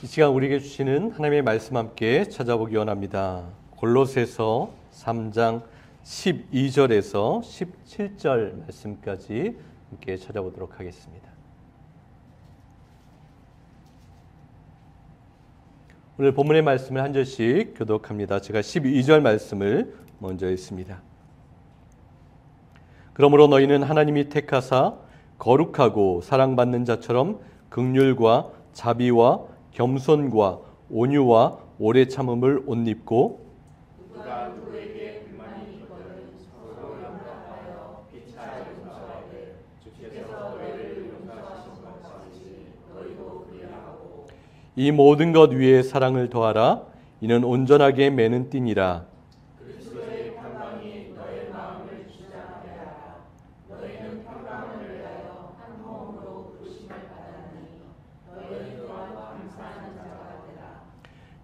이 시간 우리에게 주시는 하나님의 말씀 함께 찾아보기 원합니다. 골로새서 3장 12절에서 17절 말씀까지 함께 찾아보도록 하겠습니다. 오늘 본문의 말씀을 한 절씩 교독합니다. 제가 12절 말씀을 먼저 읽습니다. 그러므로 너희는 하나님이 택하사 거룩하고 사랑받는 자처럼 긍휼과 자비와 겸손과 온유와 오래 참음을 옷 입고 누가 누구에게 불만이 있거든 서로 용납하여 피차 용서하되 주께서 너희를 용서하신 것 같이 너희도 그리하고 이 모든 것 위에 사랑을 더하라. 이는 온전하게 매는 띠니라. 그리스도의 평강이 너의 마음을 주장하게 하라. 너희는 평강을 위하여 한 몸으로 부르심을 받았으니 너희 또한 감사하는 자가 되라.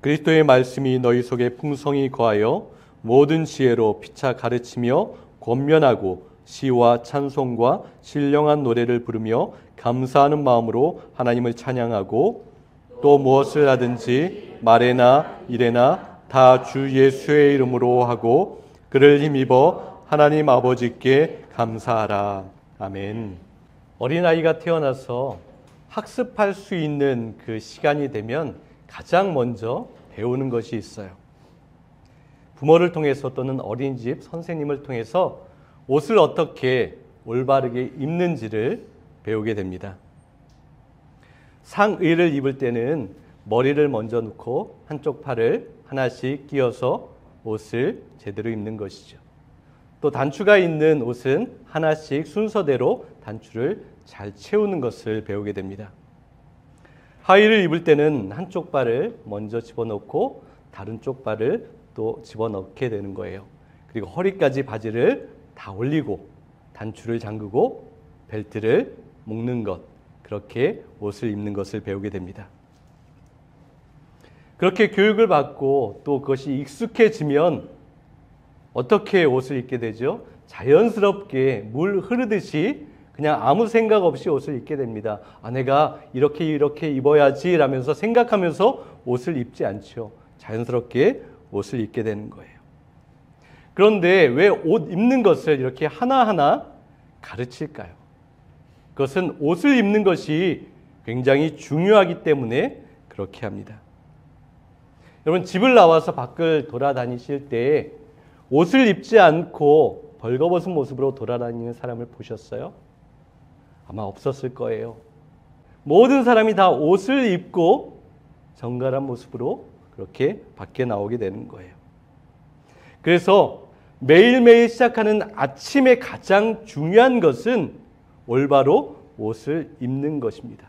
그리스도의 말씀이 너희 속에 풍성히 거하여 모든 지혜로 피차 가르치며 권면하고 시와 찬송과 신령한 노래를 부르며 감사하는 마음으로 하나님을 찬양하고 또 무엇을 하든지 말에나 일에나 다 주 예수의 이름으로 하고 그를 힘입어 하나님 아버지께 감사하라. 아멘. 어린아이가 태어나서 학습할 수 있는 그 시간이 되면 가장 먼저 배우는 것이 있어요. 부모를 통해서 또는 어린이집 선생님을 통해서 옷을 어떻게 올바르게 입는지를 배우게 됩니다. 상의를 입을 때는 머리를 먼저 놓고 한쪽 팔을 하나씩 끼워서 옷을 제대로 입는 것이죠. 또 단추가 있는 옷은 하나씩 순서대로 단추를 잘 채우는 것을 배우게 됩니다. 하의를 입을 때는 한쪽 발을 먼저 집어넣고 다른 쪽 발을 또 집어넣게 되는 거예요. 그리고 허리까지 바지를 다 올리고 단추를 잠그고 벨트를 묶는 것, 그렇게 옷을 입는 것을 배우게 됩니다. 그렇게 교육을 받고 또 그것이 익숙해지면 어떻게 옷을 입게 되죠? 자연스럽게 물 흐르듯이 그냥 아무 생각 없이 옷을 입게 됩니다. 내가 이렇게 입어야지 라면서 생각하면서 옷을 입지 않죠. 자연스럽게 옷을 입게 되는 거예요. 그런데 왜 옷 입는 것을 이렇게 하나하나 가르칠까요? 그것은 옷을 입는 것이 굉장히 중요하기 때문에 그렇게 합니다. 여러분, 집을 나와서 밖을 돌아다니실 때 옷을 입지 않고 벌거벗은 모습으로 돌아다니는 사람을 보셨어요? 아마 없었을 거예요. 모든 사람이 다 옷을 입고 정갈한 모습으로 그렇게 밖에 나오게 되는 거예요. 그래서 매일매일 시작하는 아침에 가장 중요한 것은 올바로 옷을 입는 것입니다.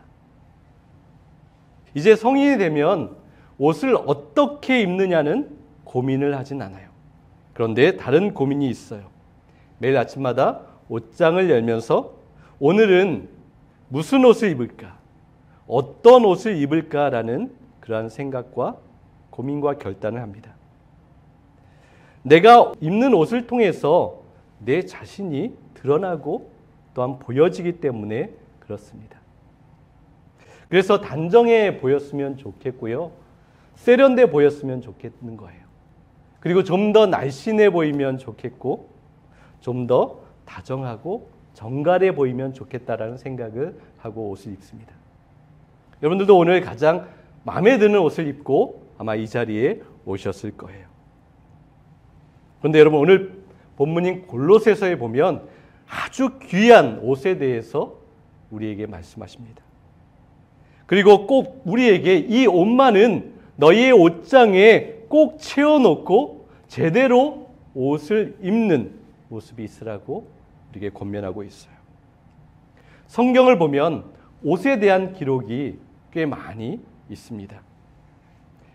이제 성인이 되면 옷을 어떻게 입느냐는 고민을 하진 않아요. 그런데 다른 고민이 있어요. 매일 아침마다 옷장을 열면서 오늘은 무슨 옷을 입을까? 어떤 옷을 입을까라는 그러한 생각과 고민과 결단을 합니다. 내가 입는 옷을 통해서 내 자신이 드러나고 또한 보여지기 때문에 그렇습니다. 그래서 단정해 보였으면 좋겠고요. 세련돼 보였으면 좋겠는 거예요. 그리고 좀 더 날씬해 보이면 좋겠고 좀 더 다정하고 정갈해 보이면 좋겠다라는 생각을 하고 옷을 입습니다. 여러분들도 오늘 가장 마음에 드는 옷을 입고 아마 이 자리에 오셨을 거예요. 그런데 여러분, 오늘 본문인 골로새서에 보면 아주 귀한 옷에 대해서 우리에게 말씀하십니다. 그리고 꼭 우리에게 이 옷만은 너희의 옷장에 꼭 채워놓고 제대로 옷을 입는 모습이 있으라고 우리에게 권면하고 있어요. 성경을 보면 옷에 대한 기록이 꽤 많이 있습니다.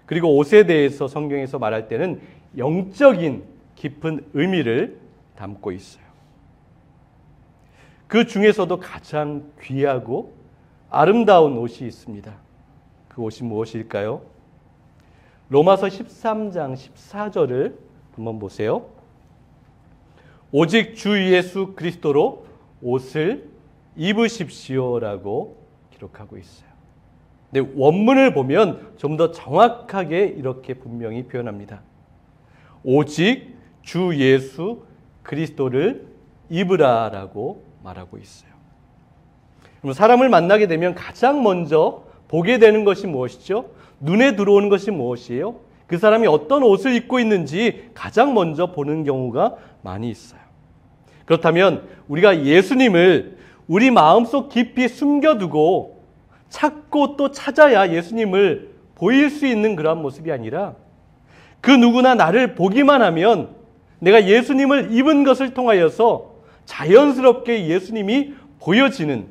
그리고 옷에 대해서 성경에서 말할 때는 영적인 깊은 의미를 담고 있어요. 그 중에서도 가장 귀하고 아름다운 옷이 있습니다. 그 옷이 무엇일까요? 로마서 13장 14절을 한번 보세요. 오직 주 예수 그리스도로 옷을 입으십시오라고 기록하고 있어요. 근데 원문을 보면 좀 더 정확하게 이렇게 분명히 표현합니다. 오직 주 예수 그리스도를 입으라라고 말하고 있어요. 그럼 사람을 만나게 되면 가장 먼저 보게 되는 것이 무엇이죠? 눈에 들어오는 것이 무엇이에요? 그 사람이 어떤 옷을 입고 있는지 가장 먼저 보는 경우가 많이 있어요. 그렇다면 우리가 예수님을 우리 마음속 깊이 숨겨두고 찾고 또 찾아야 예수님을 보일 수 있는 그런 모습이 아니라 그 누구나 나를 보기만 하면 내가 예수님을 입은 것을 통하여서 자연스럽게 예수님이 보여지는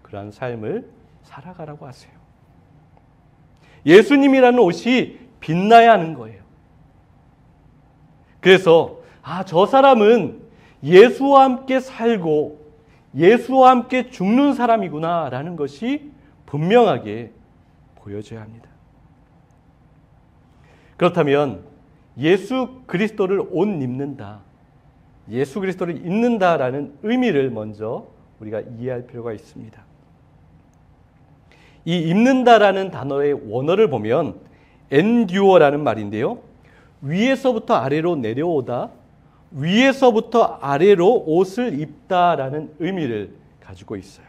그러한 삶을 살아가라고 하세요. 예수님이라는 옷이 빛나야 하는 거예요. 그래서 저 사람은 예수와 함께 살고 예수와 함께 죽는 사람이구나 라는 것이 분명하게 보여져야 합니다. 그렇다면 예수 그리스도를 옷 입는다, 예수 그리스도를 입는다라는 의미를 먼저 우리가 이해할 필요가 있습니다. 이 입는다라는 단어의 원어를 보면 엔듀어라는 말인데요. 위에서부터 아래로 내려오다, 위에서부터 아래로 옷을 입다라는 의미를 가지고 있어요.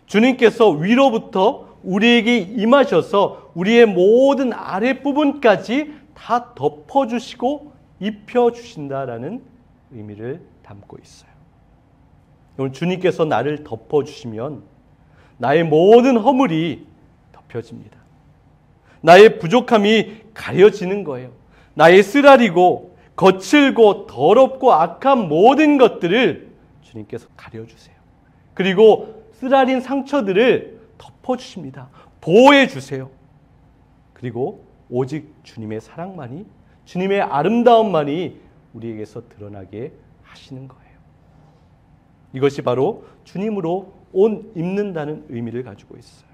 주님께서 위로부터 우리에게 임하셔서 우리의 모든 아랫부분까지 다 덮어주시고 입혀주신다라는 의미를 담고 있어요. 오늘 주님께서 나를 덮어주시면 나의 모든 허물이 덮여집니다. 나의 부족함이 가려지는 거예요. 나의 쓰라리고 거칠고 더럽고 악한 모든 것들을 주님께서 가려주세요. 그리고 쓰라린 상처들을 덮어주십니다. 보호해 주세요. 그리고 오직 주님의 사랑만이, 주님의 아름다움만이 우리에게서 드러나게 하시는 거예요. 이것이 바로 주님으로 옷 입는다는 의미를 가지고 있어요.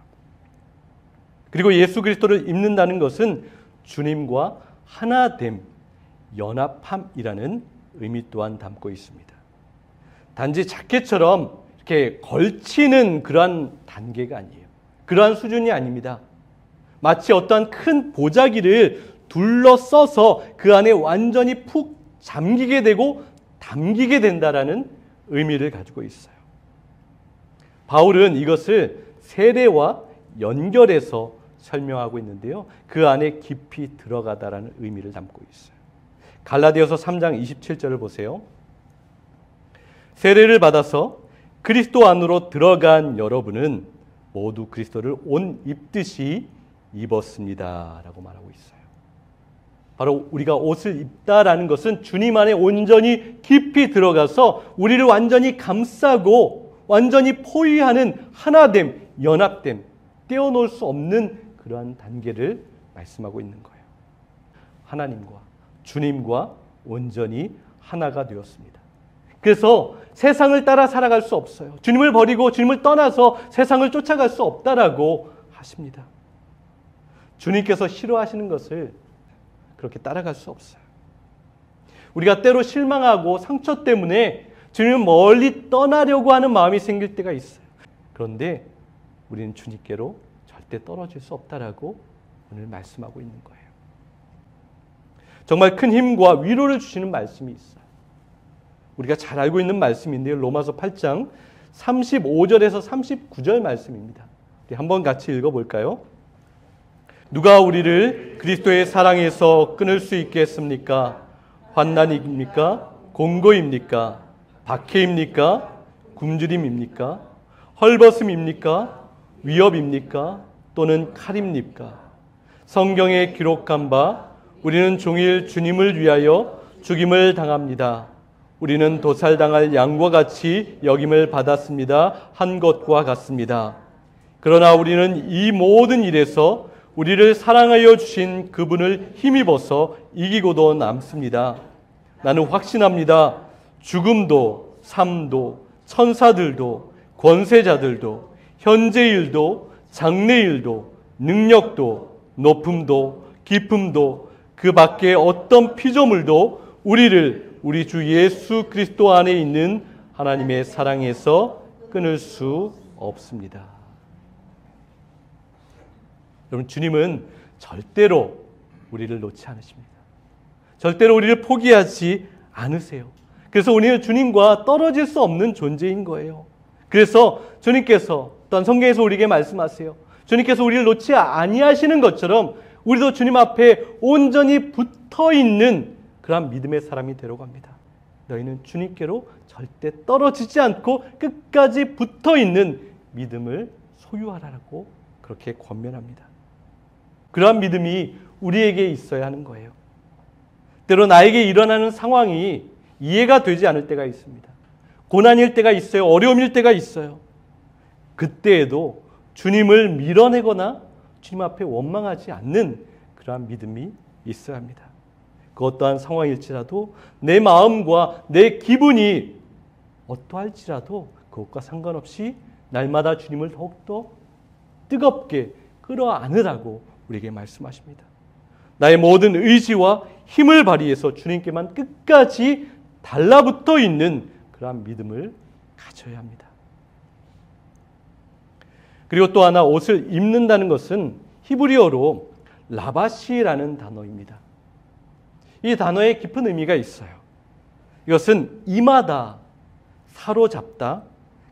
그리고 예수 그리스도를 입는다는 것은 주님과 하나됨, 연합함이라는 의미 또한 담고 있습니다. 단지 자켓처럼 이렇게 걸치는 그러한 단계가 아니에요. 그러한 수준이 아닙니다. 마치 어떠한 큰 보자기를 둘러써서 그 안에 완전히 푹 잠기게 되고 담기게 된다라는 의미를 가지고 있어요. 바울은 이것을 세례와 연결해서 설명하고 있는데요. 그 안에 깊이 들어가다라는 의미를 담고 있어요. 갈라디아서 3장 27절을 보세요. 세례를 받아서 그리스도 안으로 들어간 여러분은 모두 그리스도를 옷 입듯이 입었습니다 라고 말하고 있어요. 바로 우리가 옷을 입다라는 것은 주님 안에 온전히 깊이 들어가서 우리를 완전히 감싸고 완전히 포위하는 하나됨, 연합됨, 떼어놓을 수 없는 그러한 단계를 말씀하고 있는 거예요. 하나님과 주님과 온전히 하나가 되었습니다. 그래서 세상을 따라 살아갈 수 없어요. 주님을 버리고 주님을 떠나서 세상을 쫓아갈 수 없다라고 하십니다. 주님께서 싫어하시는 것을 그렇게 따라갈 수 없어요. 우리가 때로 실망하고 상처 때문에 주님을 멀리 떠나려고 하는 마음이 생길 때가 있어요. 그런데 우리는 주님께로 절대 떨어질 수 없다라고 오늘 말씀하고 있는 거예요. 정말 큰 힘과 위로를 주시는 말씀이 있어요. 우리가 잘 알고 있는 말씀인데요. 로마서 8장 35절에서 39절 말씀입니다. 우리 한번 같이 읽어볼까요? 누가 우리를 그리스도의 사랑에서 끊을 수 있겠습니까? 환난입니까? 공고입니까? 박해입니까? 굶주림입니까? 헐벗음입니까? 위협입니까? 또는 칼입니까? 성경에 기록한 바 우리는 종일 주님을 위하여 죽임을 당합니다. 우리는 도살당할 양과 같이 여김을 받았습니다. 한 것과 같습니다. 그러나 우리는 이 모든 일에서 우리를 사랑하여 주신 그분을 힘입어서 이기고도 남습니다. 나는 확신합니다. 죽음도 삶도 천사들도 권세자들도 현재일도 장래일도 능력도 높음도 깊음도 그 밖에 어떤 피조물도 우리를 우리 주 예수 그리스도 안에 있는 하나님의 사랑에서 끊을 수 없습니다. 여러분, 주님은 절대로 우리를 놓지 않으십니다. 절대로 우리를 포기하지 않으세요. 그래서 우리는 주님과 떨어질 수 없는 존재인 거예요. 그래서 주님께서 또한 성경에서 우리에게 말씀하세요. 주님께서 우리를 놓지 아니하시는 것처럼 우리도 주님 앞에 온전히 붙어있는 그런 믿음의 사람이 되려고 합니다. 너희는 주님께로 절대 떨어지지 않고 끝까지 붙어있는 믿음을 소유하라고 그렇게 권면합니다. 그러한 믿음이 우리에게 있어야 하는 거예요. 때로 나에게 일어나는 상황이 이해가 되지 않을 때가 있습니다. 고난일 때가 있어요. 어려움일 때가 있어요. 그때에도 주님을 밀어내거나 주님 앞에 원망하지 않는 그러한 믿음이 있어야 합니다. 그 어떠한 상황일지라도 내 마음과 내 기분이 어떠할지라도 그것과 상관없이 날마다 주님을 더욱더 뜨겁게 끌어안으라고 우리에게 말씀하십니다. 나의 모든 의지와 힘을 발휘해서 주님께만 끝까지 달라붙어 있는 그러한 믿음을 가져야 합니다. 그리고 또 하나, 옷을 입는다는 것은 히브리어로 라바시라는 단어입니다. 이 단어에 깊은 의미가 있어요. 이것은 임하다, 사로잡다,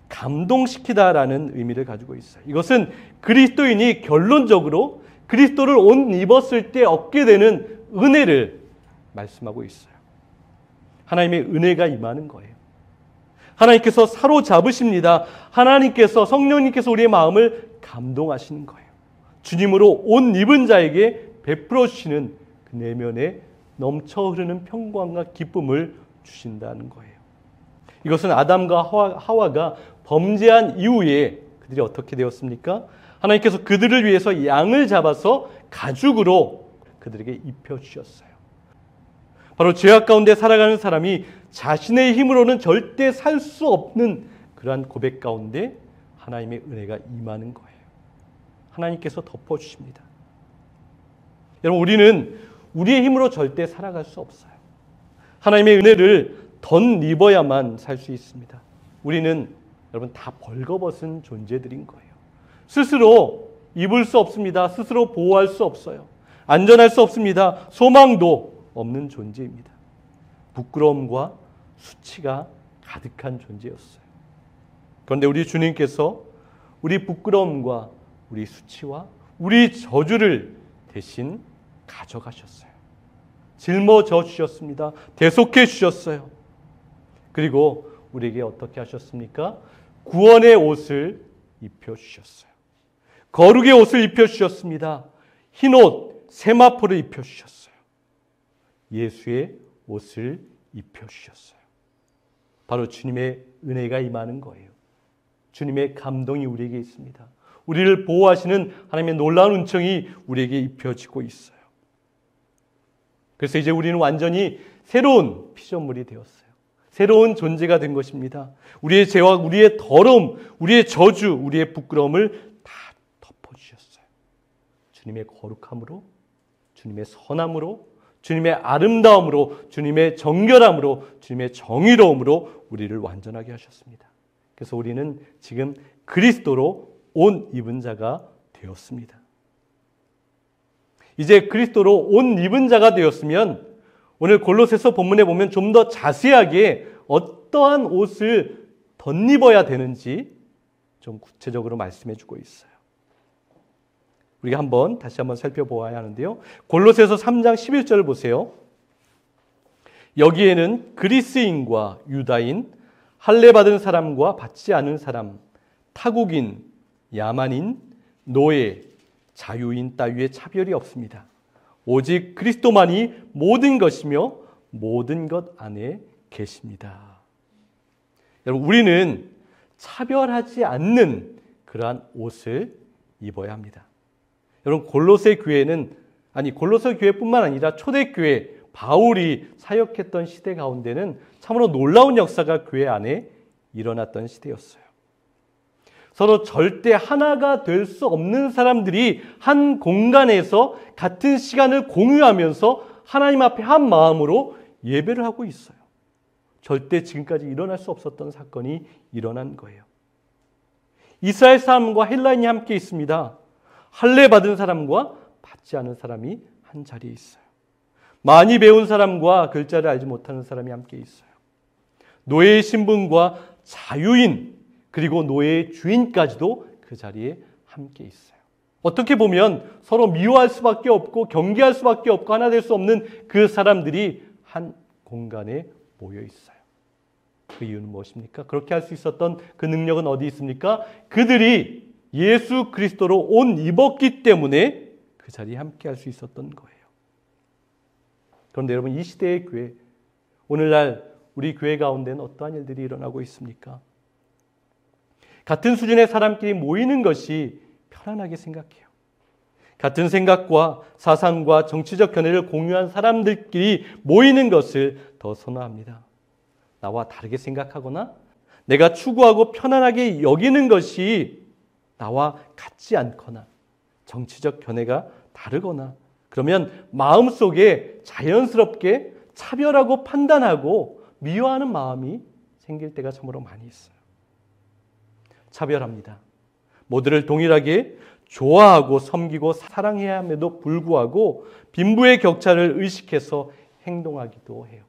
감동시키다라는 의미를 가지고 있어요. 이것은 그리스도인이 결론적으로 그리스도를 옷 입었을 때 얻게 되는 은혜를 말씀하고 있어요. 하나님의 은혜가 임하는 거예요. 하나님께서 사로잡으십니다. 하나님께서, 성령님께서 우리의 마음을 감동하시는 거예요. 주님으로 옷 입은 자에게 베풀어 주시는 그 내면에 넘쳐 흐르는 평강과 기쁨을 주신다는 거예요. 이것은 아담과 하와가 범죄한 이후에 그들이 어떻게 되었습니까? 하나님께서 그들을 위해서 양을 잡아서 가죽으로 그들에게 입혀주셨어요. 바로 죄악 가운데 살아가는 사람이 자신의 힘으로는 절대 살 수 없는 그러한 고백 가운데 하나님의 은혜가 임하는 거예요. 하나님께서 덮어주십니다. 여러분, 우리는 우리의 힘으로 절대 살아갈 수 없어요. 하나님의 은혜를 덧입어야만 살 수 있습니다. 우리는 여러분 다 벌거벗은 존재들인 거예요. 스스로 입을 수 없습니다. 스스로 보호할 수 없어요. 안전할 수 없습니다. 소망도 없는 존재입니다. 부끄러움과 수치가 가득한 존재였어요. 그런데 우리 주님께서 우리 부끄러움과 우리 수치와 우리 저주를 대신 가져가셨어요. 짊어져 주셨습니다. 대속해 주셨어요. 그리고 우리에게 어떻게 하셨습니까? 구원의 옷을 입혀주셨어요. 거룩의 옷을 입혀주셨습니다. 흰옷, 세마포를 입혀주셨어요. 예수의 옷을 입혀주셨어요. 바로 주님의 은혜가 임하는 거예요. 주님의 감동이 우리에게 있습니다. 우리를 보호하시는 하나님의 놀라운 은총이 우리에게 입혀지고 있어요. 그래서 이제 우리는 완전히 새로운 피조물이 되었어요. 새로운 존재가 된 것입니다. 우리의 죄와 우리의 더러움, 우리의 저주, 우리의 부끄러움을 다 덮어주셨어요. 주님의 거룩함으로, 주님의 선함으로, 주님의 아름다움으로, 주님의 정결함으로, 주님의 정의로움으로 우리를 완전하게 하셨습니다. 그래서 우리는 지금 그리스도로 옷 입은 자가 되었습니다. 이제 그리스도로 옷 입은 자가 되었으면 오늘 골로새서 본문에 보면 좀 더 자세하게 어떠한 옷을 덧입어야 되는지 좀 구체적으로 말씀해 주고 있어요. 우리가 다시 한번 살펴보아야 하는데요. 골로새서 3장 11절을 보세요. 여기에는 그리스인과 유다인, 할례받은 사람과 받지 않은 사람, 타국인, 야만인, 노예, 자유인 따위의 차별이 없습니다. 오직 그리스도만이 모든 것이며 모든 것 안에 계십니다. 여러분, 우리는 차별하지 않는 그러한 옷을 입어야 합니다. 여러분, 골로새 교회는, 골로새 교회뿐만 아니라 초대교회, 바울이 사역했던 시대 가운데는 참으로 놀라운 역사가 교회 안에 일어났던 시대였어요. 서로 절대 하나가 될 수 없는 사람들이 한 공간에서 같은 시간을 공유하면서 하나님 앞에 한 마음으로 예배를 하고 있어요. 절대 지금까지 일어날 수 없었던 사건이 일어난 거예요. 이스라엘 사람과 헬라인이 함께 있습니다. 할례 받은 사람과 받지 않은 사람이 한 자리에 있어요. 많이 배운 사람과 글자를 알지 못하는 사람이 함께 있어요. 노예의 신분과 자유인 그리고 노예의 주인까지도 그 자리에 함께 있어요. 어떻게 보면 서로 미워할 수밖에 없고 경계할 수밖에 없고 하나 될 수 없는 그 사람들이 한 공간에 모여 있어요. 그 이유는 무엇입니까? 그렇게 할 수 있었던 그 능력은 어디 있습니까? 그들이 예수 그리스도로 옷 입었기 때문에 그 자리에 함께 할 수 있었던 거예요. 그런데 여러분, 이 시대의 교회, 오늘날 우리 교회 가운데는 어떠한 일들이 일어나고 있습니까? 같은 수준의 사람끼리 모이는 것이 편안하게 생각해요. 같은 생각과 사상과 정치적 견해를 공유한 사람들끼리 모이는 것을 더 선호합니다. 나와 다르게 생각하거나 내가 추구하고 편안하게 여기는 것이 나와 같지 않거나 정치적 견해가 다르거나 그러면 마음속에 자연스럽게 차별하고 판단하고 미워하는 마음이 생길 때가 참으로 많이 있어요. 차별합니다. 모두를 동일하게 좋아하고 섬기고 사랑해야 함에도 불구하고 빈부의 격차를 의식해서 행동하기도 해요.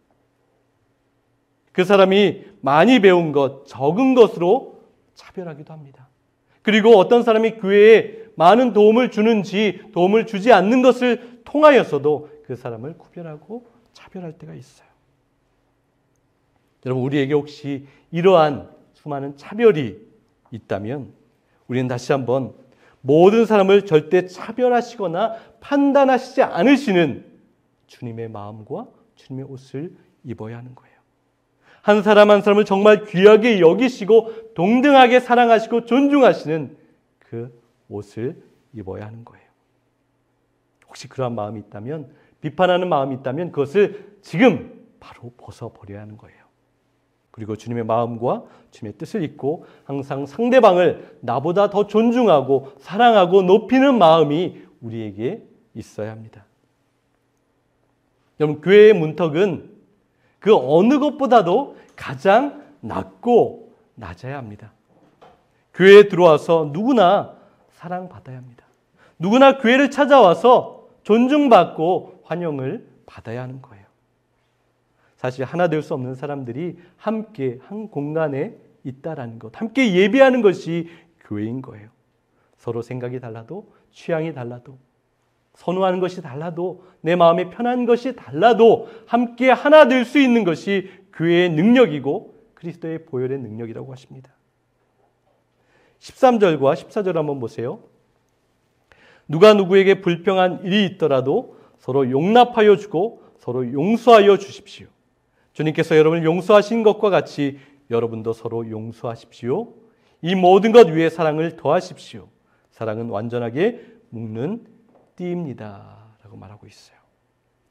그 사람이 많이 배운 것, 적은 것으로 차별하기도 합니다. 그리고 어떤 사람이 교회에 많은 도움을 주는지 도움을 주지 않는 것을 통하여서도 그 사람을 구별하고 차별할 때가 있어요. 여러분, 우리에게 혹시 이러한 수많은 차별이 있다면 우리는 다시 한번 모든 사람을 절대 차별하시거나 판단하시지 않으시는 주님의 마음과 주님의 옷을 입어야 하는 거예요. 한 사람 한 사람을 정말 귀하게 여기시고 동등하게 사랑하시고 존중하시는 그 옷을 입어야 하는 거예요. 혹시 그러한 마음이 있다면, 비판하는 마음이 있다면 그것을 지금 바로 벗어버려야 하는 거예요. 그리고 주님의 마음과 주님의 뜻을 잊고 항상 상대방을 나보다 더 존중하고 사랑하고 높이는 마음이 우리에게 있어야 합니다. 여러분, 교회의 문턱은 그 어느 것보다도 가장 낮고 낮아야 합니다. 교회에 들어와서 누구나 사랑받아야 합니다. 누구나 교회를 찾아와서 존중받고 환영을 받아야 하는 거예요. 사실 하나 될 수 없는 사람들이 함께 한 공간에 있다라는 것, 함께 예배하는 것이 교회인 거예요. 서로 생각이 달라도, 취향이 달라도, 선호하는 것이 달라도, 내 마음에 편한 것이 달라도 함께 하나 될 수 있는 것이 교회의 능력이고 그리스도의 보혈의 능력이라고 하십니다. 13절과 14절 한번 보세요. 누가 누구에게 불평한 일이 있더라도 서로 용납하여 주고 서로 용서하여 주십시오. 주님께서 여러분을 용서하신 것과 같이 여러분도 서로 용서하십시오. 이 모든 것 위에 사랑을 더하십시오. 사랑은 완전하게 묶는 띠입니다. 라고 말하고 있어요.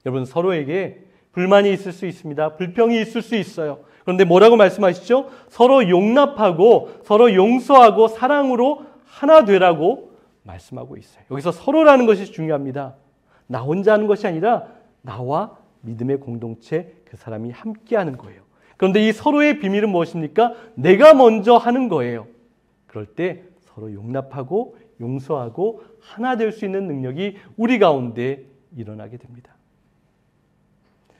여러분, 서로에게 불만이 있을 수 있습니다. 불평이 있을 수 있어요. 그런데 뭐라고 말씀하시죠? 서로 용납하고 서로 용서하고 사랑으로 하나 되라고 말씀하고 있어요. 여기서 서로라는 것이 중요합니다. 나 혼자 하는 것이 아니라 나와 믿음의 공동체, 그 사람이 함께하는 거예요. 그런데 이 서로의 비밀은 무엇입니까? 내가 먼저 하는 거예요. 그럴 때 서로 용납하고 용서하고 하나 될 수 있는 능력이 우리 가운데 일어나게 됩니다.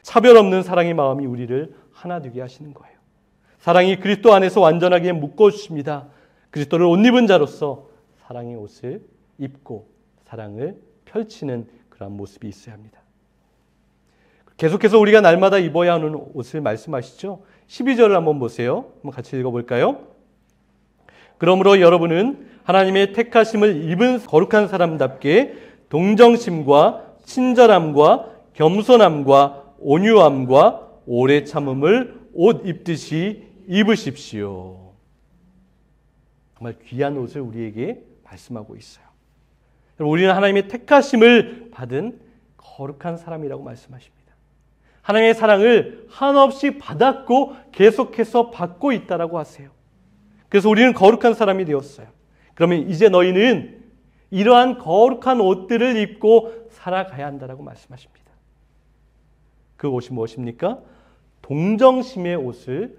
차별 없는 사랑의 마음이 우리를 하나 되게 하시는 거예요. 사랑이 그리스도 안에서 완전하게 묶어주십니다. 그리스도를 옷 입은 자로서 사랑의 옷을 입고 사랑을 펼치는 그런 모습이 있어야 합니다. 계속해서 우리가 날마다 입어야 하는 옷을 말씀하시죠. 12절을 한번 보세요. 한번 같이 읽어볼까요? 그러므로 여러분은 하나님의 택하심을 입은 거룩한 사람답게 동정심과 친절함과 겸손함과 온유함과 오래 참음을 옷 입듯이 입으십시오. 정말 귀한 옷을 우리에게 말씀하고 있어요. 우리는 하나님의 택하심을 받은 거룩한 사람이라고 말씀하십니다. 하나님의 사랑을 한없이 받았고 계속해서 받고 있다라고 하세요. 그래서 우리는 거룩한 사람이 되었어요. 그러면 이제 너희는 이러한 거룩한 옷들을 입고 살아가야 한다라고 말씀하십니다. 그 옷이 무엇입니까? 동정심의 옷을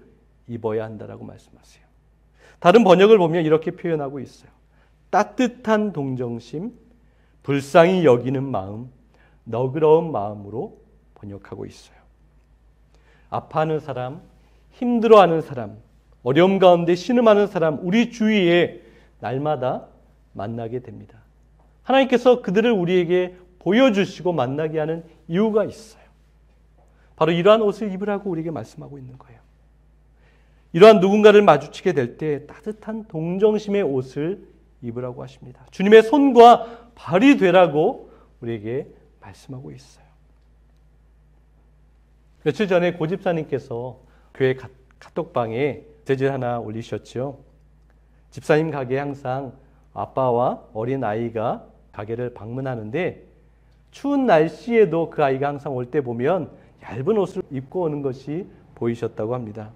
입어야 한다라고 말씀하세요. 다른 번역을 보면 이렇게 표현하고 있어요. 따뜻한 동정심, 불쌍히 여기는 마음, 너그러운 마음으로 번역하고 있어요. 아파하는 사람, 힘들어하는 사람, 어려움 가운데 신음하는 사람, 우리 주위에 날마다 만나게 됩니다. 하나님께서 그들을 우리에게 보여주시고 만나게 하는 이유가 있어요. 바로 이러한 옷을 입으라고 우리에게 말씀하고 있는 거예요. 이러한 누군가를 마주치게 될 때 따뜻한 동정심의 옷을 입으라고 하십니다. 주님의 손과 발이 되라고 우리에게 말씀하고 있어요. 며칠 전에 고집사님께서 교회 카톡방에 메시지를 하나 올리셨죠. 집사님 가게에 항상 아빠와 어린 아이가 가게를 방문하는데 추운 날씨에도 그 아이가 항상 올 때 보면 얇은 옷을 입고 오는 것이 보이셨다고 합니다.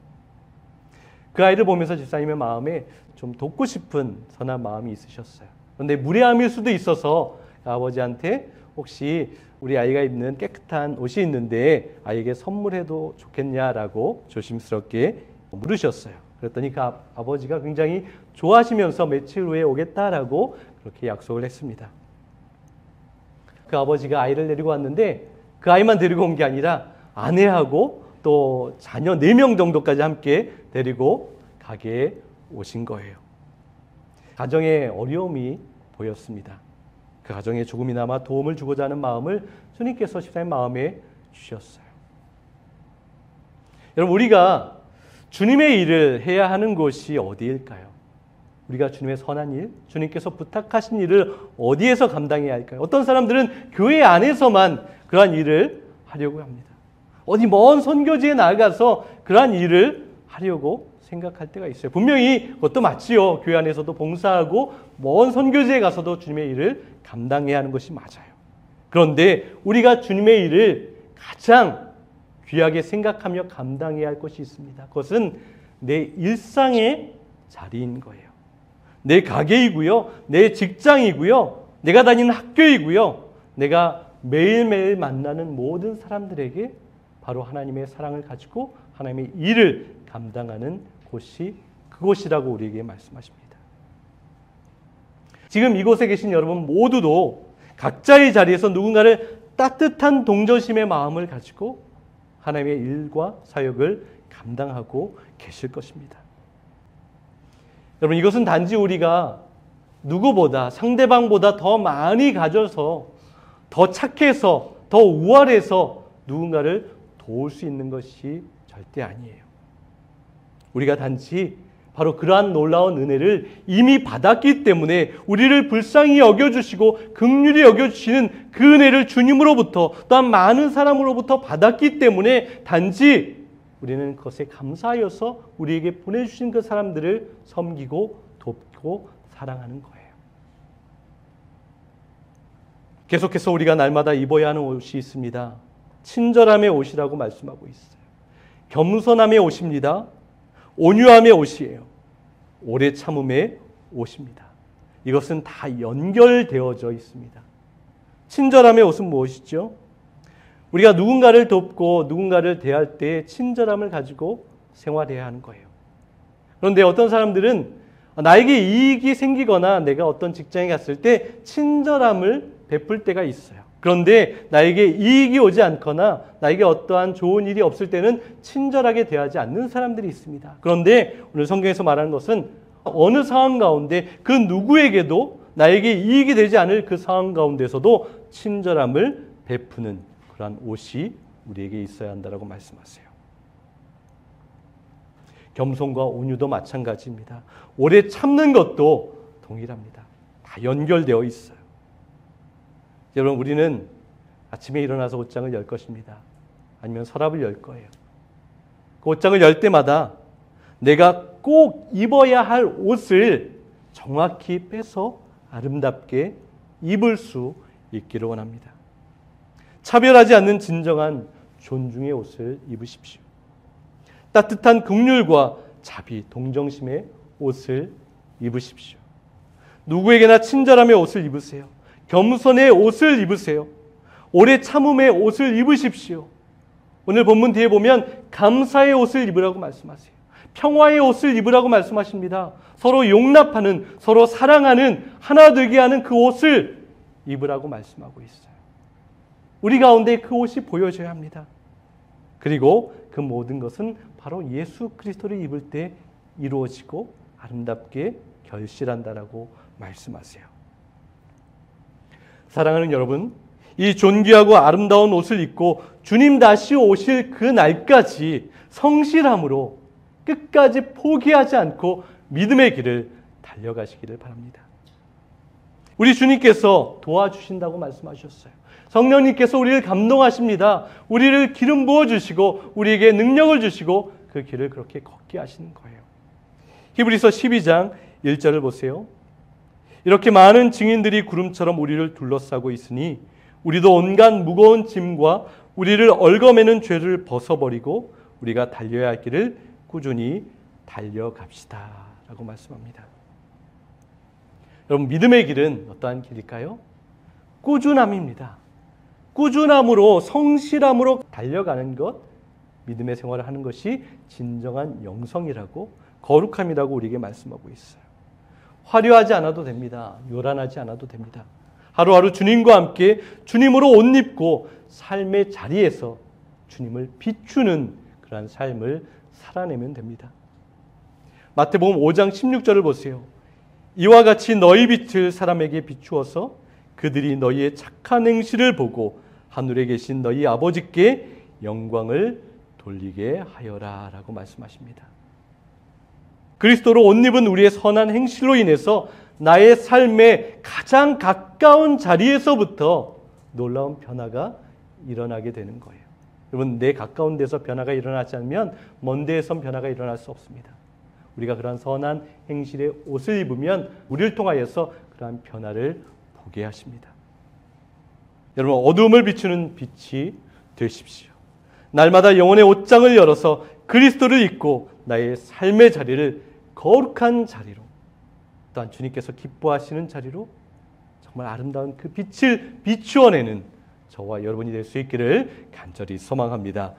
그 아이를 보면서 집사님의 마음에 좀 돕고 싶은 선한 마음이 있으셨어요. 그런데 무례함일 수도 있어서 아버지한테 혹시 우리 아이가 입는 깨끗한 옷이 있는데 아이에게 선물해도 좋겠냐라고 조심스럽게 물으셨어요. 그랬더니 그 아버지가 굉장히 좋아하시면서 며칠 후에 오겠다라고 그렇게 약속을 했습니다. 그 아버지가 아이를 데리고 왔는데 그 아이만 데리고 온 게 아니라 아내하고 또 자녀 4명 정도까지 함께 데리고 가게에 오신 거예요. 가정에 어려움이 보였습니다. 그 가정에 조금이나마 도움을 주고자 하는 마음을 주님께서 집사님 마음에 주셨어요. 여러분, 우리가 주님의 일을 해야 하는 곳이 어디일까요? 우리가 주님의 선한 일, 주님께서 부탁하신 일을 어디에서 감당해야 할까요? 어떤 사람들은 교회 안에서만 그러한 일을 하려고 합니다. 어디 먼 선교지에 나가서 그러한 일을 하려고 생각할 때가 있어요. 분명히 그것도 맞지요. 교회 안에서도 봉사하고 먼 선교지에 가서도 주님의 일을 감당해야 하는 것이 맞아요. 그런데 우리가 주님의 일을 가장 귀하게 생각하며 감당해야 할 것이 있습니다. 그것은 내 일상의 자리인 거예요. 내 가게이고요. 내 직장이고요. 내가 다니는 학교이고요. 내가 매일매일 만나는 모든 사람들에게 바로 하나님의 사랑을 가지고 하나님의 일을 감당하는 곳이 그곳이라고 우리에게 말씀하십니다. 지금 이곳에 계신 여러분 모두도 각자의 자리에서 누군가를 따뜻한 동정심의 마음을 가지고 하나님의 일과 사역을 감당하고 계실 것입니다. 여러분, 이것은 단지 우리가 누구보다 상대방보다 더 많이 가져서 더 착해서 더 우월해서 누군가를 도울 수 있는 것이 절대 아니에요. 우리가 단지 바로 그러한 놀라운 은혜를 이미 받았기 때문에 우리를 불쌍히 여겨주시고 긍휼히 여겨주시는 그 은혜를 주님으로부터 또한 많은 사람으로부터 받았기 때문에 단지 우리는 그것에 감사하여서 우리에게 보내주신 그 사람들을 섬기고 돕고 사랑하는 거예요. 계속해서 우리가 날마다 입어야 하는 옷이 있습니다. 친절함의 옷이라고 말씀하고 있어요. 겸손함의 옷입니다. 온유함의 옷이에요. 오래 참음의 옷입니다. 이것은 다 연결되어져 있습니다. 친절함의 옷은 무엇이죠? 우리가 누군가를 돕고 누군가를 대할 때 친절함을 가지고 생활해야 하는 거예요. 그런데 어떤 사람들은 나에게 이익이 생기거나 내가 어떤 직장에 갔을 때 친절함을 베풀 때가 있어요. 그런데 나에게 이익이 오지 않거나 나에게 어떠한 좋은 일이 없을 때는 친절하게 대하지 않는 사람들이 있습니다. 그런데 오늘 성경에서 말하는 것은 어느 상황 가운데 그 누구에게도 나에게 이익이 되지 않을 그 상황 가운데서도 친절함을 베푸는 그러한 옷이 우리에게 있어야 한다고 말씀하세요. 겸손과 온유도 마찬가지입니다. 오래 참는 것도 동일합니다. 다 연결되어 있어요. 여러분, 우리는 아침에 일어나서 옷장을 열 것입니다. 아니면 서랍을 열 거예요. 그 옷장을 열 때마다 내가 꼭 입어야 할 옷을 정확히 빼서 아름답게 입을 수 있기를 원합니다. 차별하지 않는 진정한 존중의 옷을 입으십시오. 따뜻한 긍휼과 자비, 동정심의 옷을 입으십시오. 누구에게나 친절함의 옷을 입으세요. 겸손의 옷을 입으세요. 오래 참음의 옷을 입으십시오. 오늘 본문 뒤에 보면 감사의 옷을 입으라고 말씀하세요. 평화의 옷을 입으라고 말씀하십니다. 서로 용납하는, 서로 사랑하는, 하나 되게 하는 그 옷을 입으라고 말씀하고 있어요. 우리 가운데 그 옷이 보여져야 합니다. 그리고 그 모든 것은 바로 예수 그리스도를 입을 때 이루어지고 아름답게 결실한다라고 말씀하세요. 사랑하는 여러분, 이 존귀하고 아름다운 옷을 입고 주님 다시 오실 그 날까지 성실함으로 끝까지 포기하지 않고 믿음의 길을 달려가시기를 바랍니다. 우리 주님께서 도와주신다고 말씀하셨어요. 성령님께서 우리를 감동하십니다. 우리를 기름 부어주시고 우리에게 능력을 주시고 그 길을 그렇게 걷게 하시는 거예요. 히브리서 12장 1절을 보세요. 이렇게 많은 증인들이 구름처럼 우리를 둘러싸고 있으니 우리도 온갖 무거운 짐과 우리를 얽어매는 죄를 벗어버리고 우리가 달려야 할 길을 꾸준히 달려갑시다 라고 말씀합니다. 여러분, 믿음의 길은 어떠한 길일까요? 꾸준함입니다. 꾸준함으로 성실함으로 달려가는 것, 믿음의 생활을 하는 것이 진정한 영성이라고 거룩함이라고 우리에게 말씀하고 있어요. 화려하지 않아도 됩니다. 요란하지 않아도 됩니다. 하루하루 주님과 함께 주님으로 옷 입고 삶의 자리에서 주님을 비추는 그러한 삶을 살아내면 됩니다. 마태복음 5장 16절을 보세요. 이와 같이 너희 빛을 사람에게 비추어서 그들이 너희의 착한 행실을 보고 하늘에 계신 너희 아버지께 영광을 돌리게 하여라 라고 말씀하십니다. 그리스도로 옷 입은 우리의 선한 행실로 인해서 나의 삶의 가장 가까운 자리에서부터 놀라운 변화가 일어나게 되는 거예요. 여러분, 내 가까운 데서 변화가 일어나지 않으면 먼 데에선 변화가 일어날 수 없습니다. 우리가 그러한 선한 행실의 옷을 입으면 우리를 통하여서 그러한 변화를 보게 하십니다. 여러분, 어두움을 비추는 빛이 되십시오. 날마다 영혼의 옷장을 열어서 그리스도를 입고 나의 삶의 자리를 거룩한 자리로, 또한 주님께서 기뻐하시는 자리로 정말 아름다운 그 빛을 비추어내는 저와 여러분이 될 수 있기를 간절히 소망합니다.